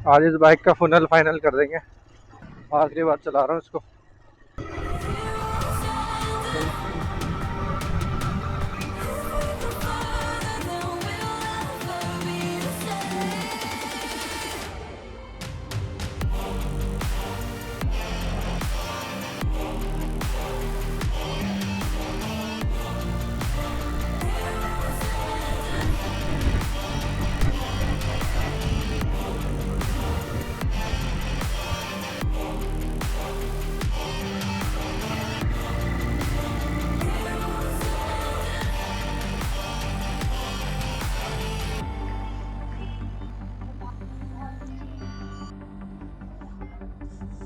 आज इस बाइक का फुनल फाइनल कर देंगे। आखिरी बार चला रहा हूँ इसको।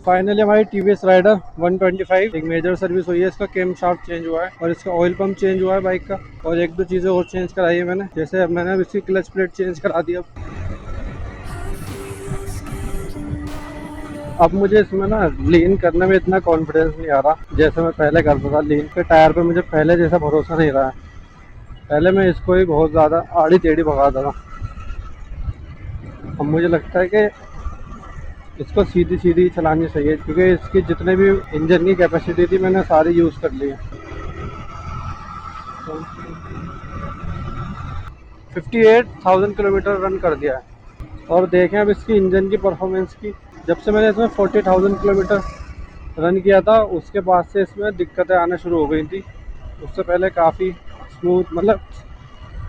फाइनली हमारी टीवीएस राइडर 125 एक मेजर सर्विस हुई है। इसका केम शाफ्ट चेंज हुआ है और इसका ऑयल पंप चेंज हुआ है बाइक का, और एक दो चीज़ें और चेंज कराई है मैंने। जैसे अब मैंने इसकी क्लच प्लेट चेंज करा दी। अब मुझे इसमें ना लीन करने में इतना कॉन्फिडेंस नहीं आ रहा जैसे मैं पहले करता था। लीन के टायर पे मुझे पहले जैसा भरोसा नहीं रहा है। पहले मैं इसको ही बहुत ज़्यादा आड़ी टेढ़ी भगाता था। अब मुझे लगता है कि इसको सीधी सीधी चलानी चाहिए, क्योंकि इसकी जितने भी इंजन की कैपेसिटी थी मैंने सारी यूज़ कर ली है। 58,000 किलोमीटर रन कर दिया है। और देखें अब इसकी इंजन की परफॉर्मेंस की। जब से मैंने इसमें 40,000 किलोमीटर रन किया था उसके बाद से इसमें दिक्कतें आना शुरू हो गई थी। उससे पहले काफ़ी स्मूथ, मतलब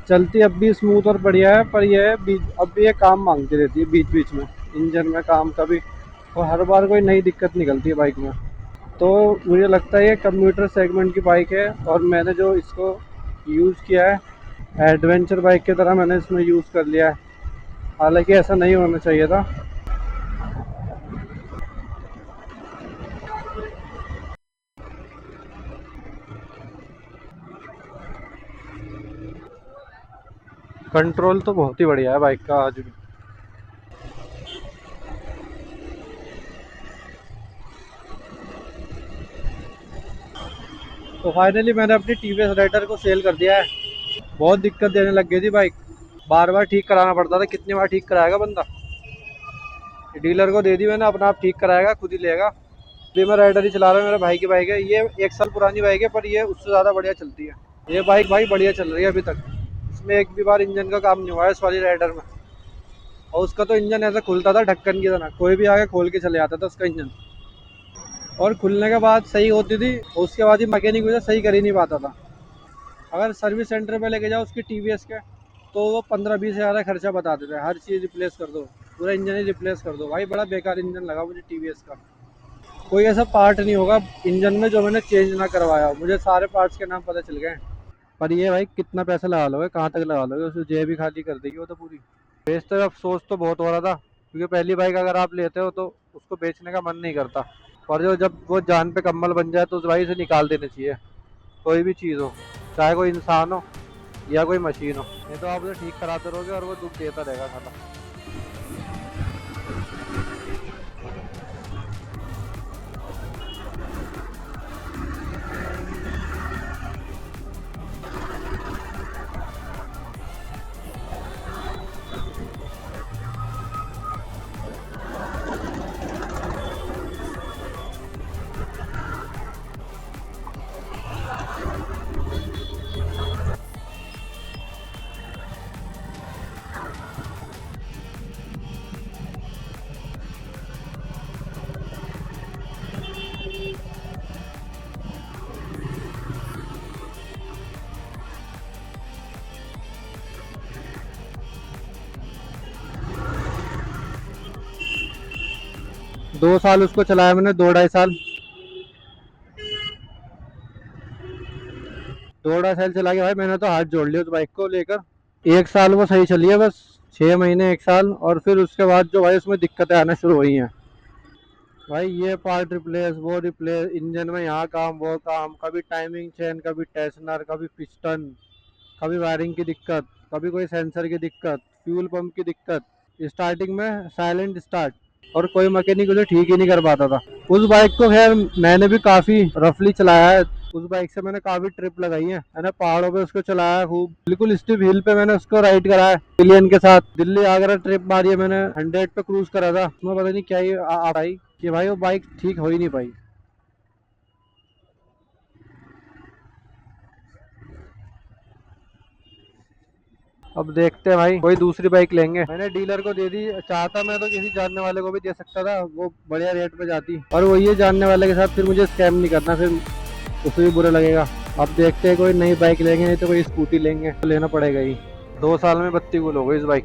चलती अब भी स्मूथ और बढ़िया है, पर यह है अब भी ये काम मांगती रहती है बीच बीच में, इंजन में काम कभी, और हर बार कोई नई दिक्कत निकलती है बाइक में। तो मुझे लगता है ये कम्यूटर सेगमेंट की बाइक है, और मैंने जो इसको यूज़ किया है एडवेंचर बाइक की तरह मैंने इसमें यूज़ कर लिया है। हालांकि ऐसा नहीं होना चाहिए था। कंट्रोल तो बहुत ही बढ़िया है बाइक का आज भी। तो फाइनली मैंने अपनी टीवीएस राइडर को सेल कर दिया है। बहुत दिक्कत देने लग गई थी बाइक, बार बार ठीक कराना पड़ता था। कितनी बार ठीक कराएगा बंदा। डीलर को दे दी मैंने, अपना आप ठीक कराएगा, खुद ही लेगा। अभी मैं राइडर ही चला रहा हूँ, मेरे भाई की बाइक है ये। 1 साल पुरानी बाइक है, पर ये उससे ज़्यादा बढ़िया चलती है। ये बाइक भाई बढ़िया चल रही है अभी तक। इसमें एक भी बार इंजन का काम नहीं हुआ है इस वाली राइडर में। और उसका तो इंजन ऐसा खुलता था ढक्कन की तरह, कोई भी आके खोल के चले जाता था उसका इंजन। और खुलने के बाद सही होती थी, उसके बाद ही मैकेनिक उसे सही कर ही नहीं पाता था। अगर सर्विस सेंटर पे लेके जाओ उसकी टीवीएस के, तो वो 15-20 हज़ार का खर्चा बता देते हैं। हर चीज़ रिप्लेस कर दो, पूरा इंजन ही रिप्लेस कर दो। भाई बड़ा बेकार इंजन लगा मुझे टीवीएस का। कोई ऐसा पार्ट नहीं होगा इंजन में जो मैंने चेंज ना करवाया हो। मुझे सारे पार्ट्स के नाम पता चल गए हैं। पर ये भाई कितना पैसा लगा लोगे, कहाँ तक लगा लोगे, उसकी जेब भी खाली कर देगी वो तो पूरी। बेचते अफसोस तो बहुत हो रहा था, क्योंकि पहली बाइक अगर आप लेते हो तो उसको बेचने का मन नहीं करता। पर जो जब वो जान पे कम्बल बन जाए तो उस भाई से निकाल देने चाहिए। कोई भी चीज़ हो, चाहे कोई इंसान हो या कोई मशीन हो, नहीं तो आप उसे ठीक कराते रहोगे और वो दुख देता रहेगा साला। 2 साल उसको चलाया मैंने, 2 ढाई साल। 2 ढाई साल चला के भाई मैंने तो हाथ जोड़ लिया उस बाइक को लेकर। 1 साल वो सही चली है बस, 6 महीने 1 साल, और फिर उसके बाद जो भाई उसमें दिक्कतें आना शुरू हुई हैं। भाई ये पार्ट रिप्लेस, वो रिप्लेस, इंजन में यहाँ काम वो काम, कभी टाइमिंग चेन, कभी टेंशनर, कभी पिस्टन, कभी वायरिंग की दिक्कत, कभी कोई सेंसर की दिक्कत, फ्यूल पंप की दिक्कत, स्टार्टिंग में साइलेंट स्टार्ट, और कोई मैकेनिक उसे ठीक ही नहीं कर पाता था। उस बाइक को खैर मैंने भी काफ़ी रफली चलाया है, उस बाइक से मैंने काफी ट्रिप लगाई है, मैंने पहाड़ों पे उसको चलाया खूब, बिल्कुल स्टीप हिल पे मैंने उसको राइड करा है पिलियन के साथ। दिल्ली आगरा ट्रिप मारी है मैंने, 100 पे क्रूज करा था, उसमें पता नहीं क्या ही आ पाई कि भाई वो बाइक ठीक हो ही नहीं पाई। अब देखते हैं भाई, कोई दूसरी बाइक लेंगे। मैंने डीलर को दे दी, चाहता मैं तो किसी जानने वाले को भी दे सकता था, वो बढ़िया रेट पे जाती, और वो ये जानने वाले के साथ फिर मुझे स्कैम नहीं करना, फिर उसे भी बुरा लगेगा। अब देखते हैं कोई नई बाइक लेंगे, नहीं तो कोई स्कूटी लेंगे, तो लेना पड़ेगा ही। 2 साल में 32 गुल हो गई इस बाइक।